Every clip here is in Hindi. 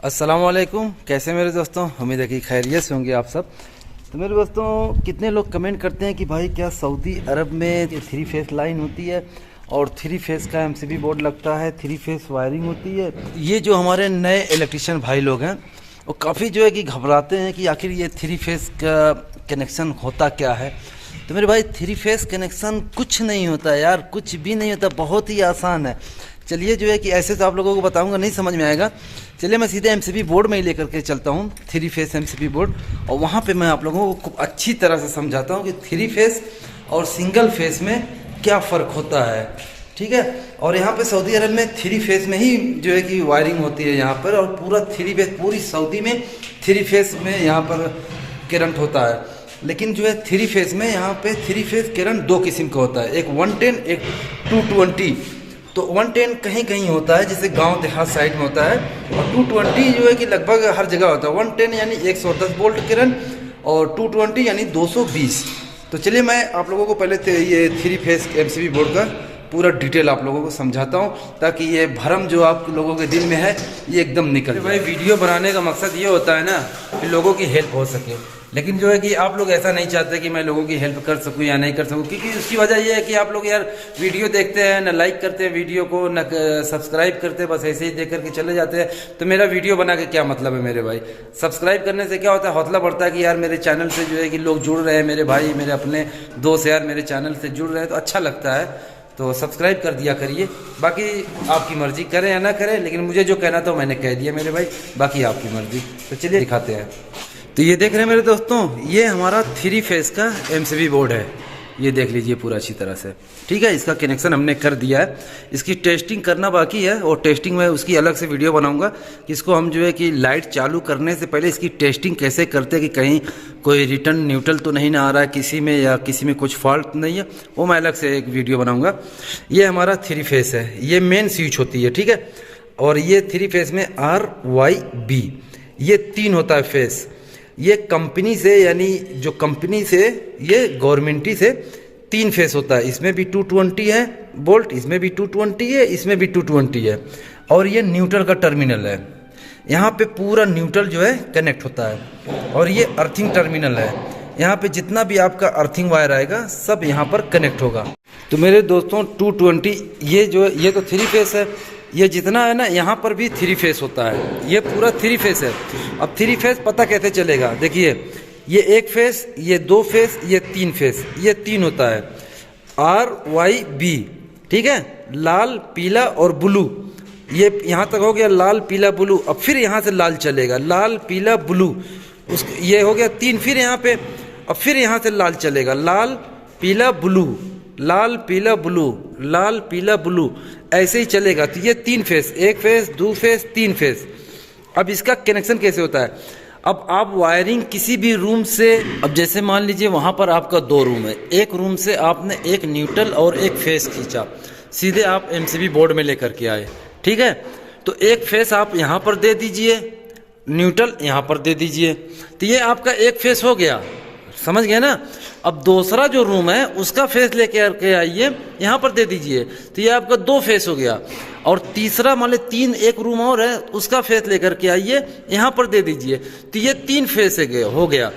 अस्सलाम वालेकुम। कैसे मेरे दोस्तों, उम्मीद है कि खैरियत से होंगे आप सब। तो मेरे दोस्तों, कितने लोग कमेंट करते हैं कि भाई क्या सऊदी अरब में 3 फेस लाइन होती है और 3 फेस का एमसीबी बोर्ड लगता है, 3 फेस वायरिंग होती है। ये जो हमारे नए इलेक्ट्रिशियन भाई लोग हैं वो काफ़ी जो है कि घबराते हैं कि आखिर ये 3 फेस का कनेक्शन होता क्या है। तो मेरे भाई 3 फेस कनेक्शन कुछ नहीं होता यार, कुछ भी नहीं होता, बहुत ही आसान है। चलिए जो है कि ऐसे तो आप लोगों को बताऊंगा नहीं समझ में आएगा। चलिए मैं सीधे एमसीबी बोर्ड में ही लेकर के चलता हूँ, 3 फेस एमसीबी बोर्ड, और वहाँ पे मैं आप लोगों को खूब अच्छी तरह से समझाता हूँ कि 3 फेस और सिंगल फेस में क्या फ़र्क होता है। ठीक है। और यहाँ पे सऊदी अरब में 3 फेस में ही जो है कि वायरिंग होती है यहाँ पर, और पूरा 3 फेस पूरी सऊदी में 3 फेस में यहाँ पर करंट होता है। लेकिन जो है 3 फेस में यहाँ पे 3 फेस करंट 2 किस्म का होता है, एक 110 एक 220। तो 110 कहीं कहीं होता है, जैसे गांव देहात साइड में होता है, और 220 जो है कि लगभग हर जगह होता है। 110 यानी 110 वोल्ट करंट और 220 यानी 220। तो चलिए मैं आप लोगों को पहले ये 3 फेस एमसीबी बोर्ड का पूरा डिटेल आप लोगों को समझाता हूँ, ताकि ये भरम जो आप लोगों के दिल में है ये एकदम निकल जाए। भाई वीडियो बनाने का मकसद ये होता है ना कि लोगों की हेल्प हो सके, लेकिन जो है कि आप लोग ऐसा नहीं चाहते कि मैं लोगों की हेल्प कर सकूं या नहीं कर सकूं, क्योंकि उसकी वजह यह है कि आप लोग यार वीडियो देखते हैं, न लाइक करते हैं वीडियो को, न सब्सक्राइब करते हैं, बस ऐसे ही देख करके चले जाते हैं। तो मेरा वीडियो बना के क्या मतलब है मेरे भाई। सब्सक्राइब करने से क्या होता है, हौसला बढ़ता है कि यार मेरे चैनल से जो है कि लोग जुड़ रहे हैं, मेरे भाई मेरे अपने दोस्त यार मेरे चैनल से जुड़ रहे हैं, तो अच्छा लगता है। तो सब्सक्राइब कर दिया करिए, बाकी आपकी मर्जी करें या ना करें, लेकिन मुझे जो कहना था मैंने कह दिया मेरे भाई, बाकी आपकी मर्जी। तो चलिए दिखाते हैं। तो ये देख रहे हैं मेरे दोस्तों, ये हमारा 3 फेस का एमसीबी बोर्ड है, ये देख लीजिए पूरा अच्छी तरह से। ठीक है, इसका कनेक्शन हमने कर दिया है, इसकी टेस्टिंग करना बाकी है, और टेस्टिंग में उसकी अलग से वीडियो बनाऊंगा कि इसको हम जो है कि लाइट चालू करने से पहले इसकी टेस्टिंग कैसे करते हैं कि कहीं कोई रिटर्न न्यूट्रल तो नहीं ना आ रहा है किसी में, या किसी में कुछ फॉल्ट नहीं है, वो मैं अलग से एक वीडियो बनाऊँगा। ये हमारा 3 फेस है, ये मेन स्विच होती है। ठीक है, और ये 3 फेस में RYB ये 3 होता है फेस। ये कंपनी से, यानी जो कंपनी से, ये गवर्नमेंटी से 3 फेस होता है। इसमें भी 220 है वोल्ट, इसमें भी 220 है, इसमें भी 220 है, और ये न्यूट्रल का टर्मिनल है। यहाँ पे पूरा न्यूट्रल जो है कनेक्ट होता है, और ये अर्थिंग टर्मिनल है। यहाँ पे जितना भी आपका अर्थिंग वायर आएगा सब यहाँ पर कनेक्ट होगा। तो मेरे दोस्तों 220 ये जो है, ये तो 3 फेस है, ये जितना है ना यहाँ पर भी 3 फेस होता है, ये पूरा 3 फेस है। अब 3 फेस पता कैसे चलेगा, देखिए ये 1 फेस, ये 2 फेस, ये 3 फेस, ये 3 होता है RYB। ठीक है, लाल पीला और ब्लू, ये यहाँ तक हो गया लाल पीला ब्लू। अब फिर यहाँ से लाल चलेगा, लाल पीला ब्लू, उस ये हो गया 3। फिर यहाँ पे अब फिर यहाँ से लाल चलेगा, लाल पीला ब्लू, लाल पीला ब्लू, लाल पीला ब्लू, ऐसे ही चलेगा। तो ये 3 फेस, 1 फेस 2 फेस 3 फेस। अब इसका कनेक्शन कैसे होता है, अब आप वायरिंग किसी भी रूम से, अब जैसे मान लीजिए वहाँ पर आपका 2 रूम है, एक रूम से आपने एक न्यूट्रल और एक फेस खींचा, सीधे आप एमसीबी बोर्ड में लेकर के आए। ठीक है, तो एक फेस आप यहाँ पर दे दीजिए, न्यूट्रल यहाँ पर दे दीजिए, तो ये आपका एक फेस हो गया, समझ गए ना। अब दूसरा जो रूम है उसका फेस लेके आइए, यहाँ पर दे दीजिए, तो ये आपका 2 फेस हो गया। और तीसरा मान लो 3 एक रूम और है, उसका फेस लेकर के आइए, यहाँ पर दे दीजिए, तो ये 3 फेस हो गया।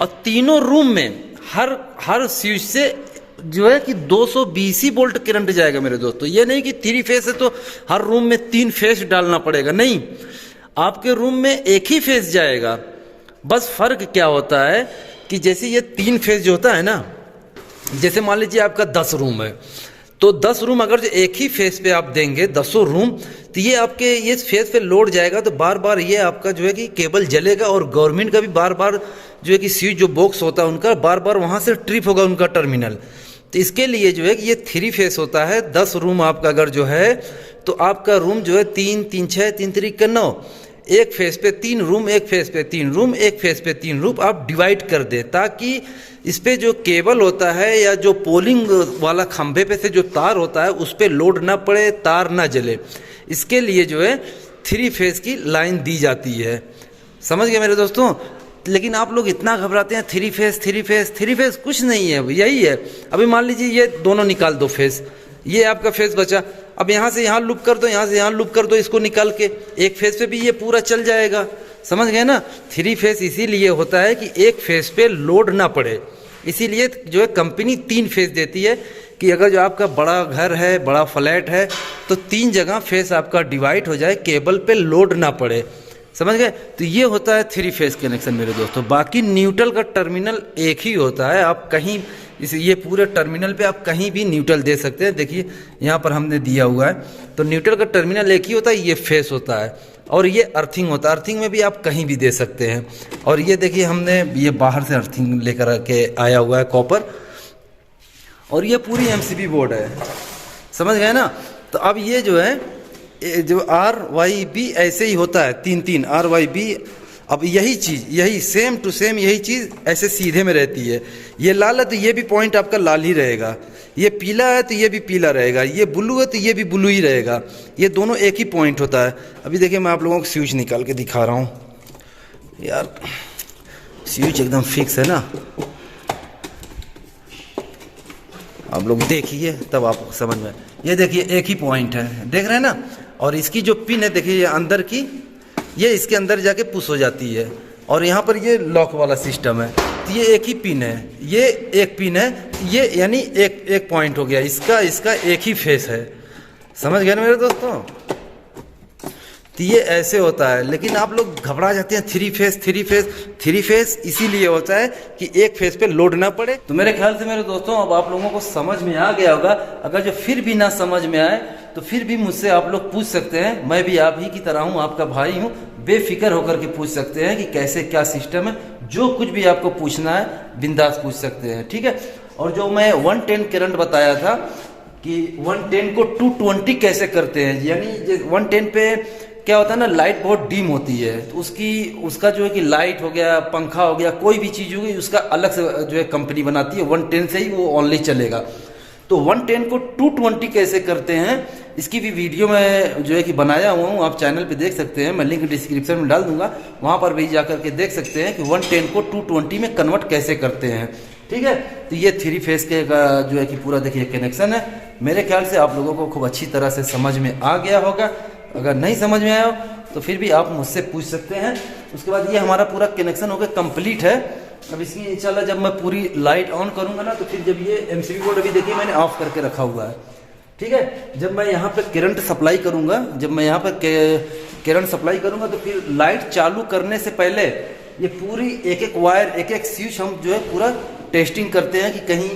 और तीनों रूम में हर स्विच से जो है कि 220 वोल्ट करंट जाएगा मेरे दोस्तों। ये नहीं कि 3 फेस है तो हर रूम में 3 फेस डालना पड़ेगा, नहीं, आपके रूम में एक ही फेस जाएगा। बस फर्क क्या होता है कि जैसे ये 3 फेस जो होता है ना, जैसे मान लीजिए आपका 10 रूम है, तो 10 रूम अगर जो एक ही फेस पे आप देंगे 10 रूम, तो ये आपके ये फेस पे लोड जाएगा, तो बार बार ये आपका जो है कि केबल जलेगा, और गवर्नमेंट का भी बार बार जो है कि स्विच जो बॉक्स होता है उनका बार बार वहाँ से ट्रिप होगा उनका टर्मिनल। तो इसके लिए जो है कि ये 3 फेस होता है। 10 रूम आपका अगर जो है, तो आपका रूम जो है 3 3 6 3 3 9, एक फेस पे 3 रूम, एक फेस पे 3 रूम, एक फेस पे 3 रूम आप डिवाइड कर दें, ताकि इस पे जो केबल होता है या जो पोलिंग वाला खंभे पे से जो तार होता है उस पे लोड ना पड़े, तार ना जले। इसके लिए जो है 3 फेस की लाइन दी जाती है, समझ गए मेरे दोस्तों। लेकिन आप लोग इतना घबराते हैं 3 फेस 3 फेस 3 फेस, कुछ नहीं है, यही है। अभी मान लीजिए ये दोनों निकाल दो फेस, ये आपका फेस बचा, अब यहाँ से यहाँ लूप कर दो, यहाँ से यहाँ लूप कर दो, इसको निकाल के एक फेस पे भी ये पूरा चल जाएगा। समझ गए ना। 3 फेस इसीलिए होता है कि एक फेस पे लोड ना पड़े, इसीलिए जो है कंपनी 3 फेस देती है कि अगर जो आपका बड़ा घर है, बड़ा फ्लैट है, तो 3 जगह फेस आपका डिवाइड हो जाए, केबल पे लोड ना पड़े। समझ गए। तो ये होता है 3 फेस कनेक्शन मेरे दोस्तों। बाकी न्यूट्रल का टर्मिनल एक ही होता है, आप कहीं ये पूरे टर्मिनल पे आप कहीं भी न्यूट्रल दे सकते हैं। देखिए यहाँ पर हमने दिया हुआ है, तो न्यूट्रल का टर्मिनल एक ही होता है, ये फेस होता है, और ये अर्थिंग होता है। अर्थिंग में भी आप कहीं भी दे सकते हैं। और ये देखिए हमने ये बाहर से अर्थिंग लेकर के आया हुआ है कॉपर, और ये पूरी MCB बोर्ड है। समझ गए ना। तो अब ये जो है जो RYB ऐसे ही होता है, 3 RYB। अब यही चीज़, यही सेम टू सेम यही चीज़ ऐसे सीधे में रहती है। ये लाल है तो ये भी पॉइंट आपका लाल ही रहेगा, ये पीला है तो ये भी पीला रहेगा, ये ब्लू है तो ये भी ब्लू ही रहेगा। ये दोनों एक ही पॉइंट होता है। अभी देखिए मैं आप लोगों को स्विच निकाल के दिखा रहा हूँ यार, स्विच एकदम फिक्स है ना, आप लोग देखिए तब आप समझ में। ये देखिए एक ही पॉइंट है, देख रहे हैं ना। और इसकी जो पिन है देखिए ये अंदर की, ये इसके अंदर जाके पुश हो जाती है, और यहाँ पर ये लॉक वाला सिस्टम है। तो ये एक ही पिन है, ये एक पिन है, ये यानी एक पॉइंट हो गया, इसका एक ही फेस है। समझ गए ना मेरे दोस्तों। तो ये ऐसे होता है, लेकिन आप लोग घबरा जाते हैं 3 फेस इसीलिए होता है कि एक फेस पे लोड ना पड़े। तो मेरे ख्याल से मेरे दोस्तों अब आप लोगों को समझ में आ गया होगा। अगर जो फिर भी ना समझ में आए तो फिर भी मुझसे आप लोग पूछ सकते हैं, मैं भी आप ही की तरह हूँ, आपका भाई हूँ, बेफिक्र होकर के पूछ सकते हैं कि कैसे क्या सिस्टम है। जो कुछ भी आपको पूछना है बिंदास पूछ सकते हैं, ठीक है। और जो मैं 110 करंट बताया था कि 110 को 220 कैसे करते हैं, यानी 110 पे क्या होता है ना, लाइट बहुत डीम होती है, तो उसका जो है कि लाइट हो गया, पंखा हो गया, कोई भी चीज़ होगी उसका अलग से जो है कंपनी बनाती है, 110 से ही वो ओनली चलेगा। तो 110 को 220 कैसे करते हैं इसकी भी वीडियो मैं जो है कि बनाया हुआ हूँ, आप चैनल पे देख सकते हैं, मैं लिंक डिस्क्रिप्शन में डाल दूंगा, वहाँ पर भी जाकर के देख सकते हैं कि 110 को 220 में कन्वर्ट कैसे करते हैं, ठीक है। तो ये 3 फेस के का जो है कि पूरा देखिए कनेक्शन है। मेरे ख्याल से आप लोगों को खूब अच्छी तरह से समझ में आ गया होगा। अगर नहीं समझ में आया हो तो फिर भी आप मुझसे पूछ सकते हैं। उसके बाद ये हमारा पूरा कनेक्शन हो गया कंप्लीट है। अब इसकी इंशाल्लाह जब मैं पूरी लाइट ऑन करूंगा ना, तो फिर जब ये MCB बोर्ड अभी देखिए मैंने ऑफ करके रखा हुआ है, ठीक है। जब मैं यहाँ पे करंट सप्लाई करूंगा, तो फिर लाइट चालू करने से पहले ये पूरी एक वायर, एक स्विच हम जो है पूरा टेस्टिंग करते हैं कि कहीं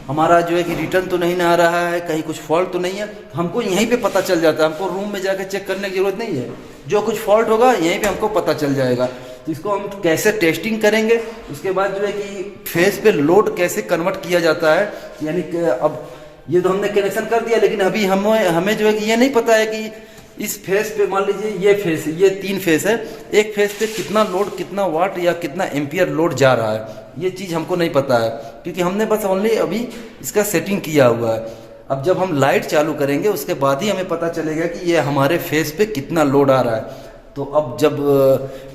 हमारा जो है कि रिटर्न तो नहीं ना आ रहा है, कहीं कुछ फॉल्ट तो नहीं है। हमको यहीं पे पता चल जाता है, हमको रूम में जाकर चेक करने की जरूरत नहीं है, जो कुछ फॉल्ट होगा यहीं पे हमको पता चल जाएगा। तो इसको हम कैसे टेस्टिंग करेंगे, उसके बाद जो है कि फेस पे लोड कैसे कन्वर्ट किया जाता है, यानी कि अब ये तो हमने कनेक्शन कर दिया, लेकिन अभी हमें जो है कि ये नहीं पता है कि इस फेस पे मान लीजिए ये 3 फेस है, एक फेस पे कितना लोड, कितना वाट या कितना एम्पियर लोड जा रहा है, ये चीज़ हमको नहीं पता है, क्योंकि हमने बस ओनली अभी इसका सेटिंग किया हुआ है। अब जब हम लाइट चालू करेंगे उसके बाद ही हमें पता चलेगा कि ये हमारे फेस पे कितना लोड आ रहा है। तो अब जब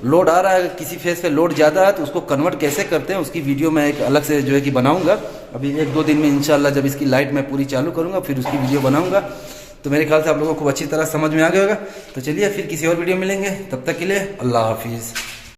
लोड आ रहा है, किसी फेस पे लोड ज़्यादा है, तो उसको कन्वर्ट कैसे करते हैं उसकी वीडियो मैं एक अलग से जो है कि बनाऊंगा। अभी 1-2 दिन में इंशाल्लाह जब इसकी लाइट मैं पूरी चालू करूंगा फिर उसकी वीडियो बनाऊंगा। तो मेरे ख्याल से आप लोगों को खूब अच्छी तरह समझ में आ गया होगा। तो चलिए फिर किसी और वीडियो मिलेंगे, तब तक के लिए अल्लाह हाफिज़।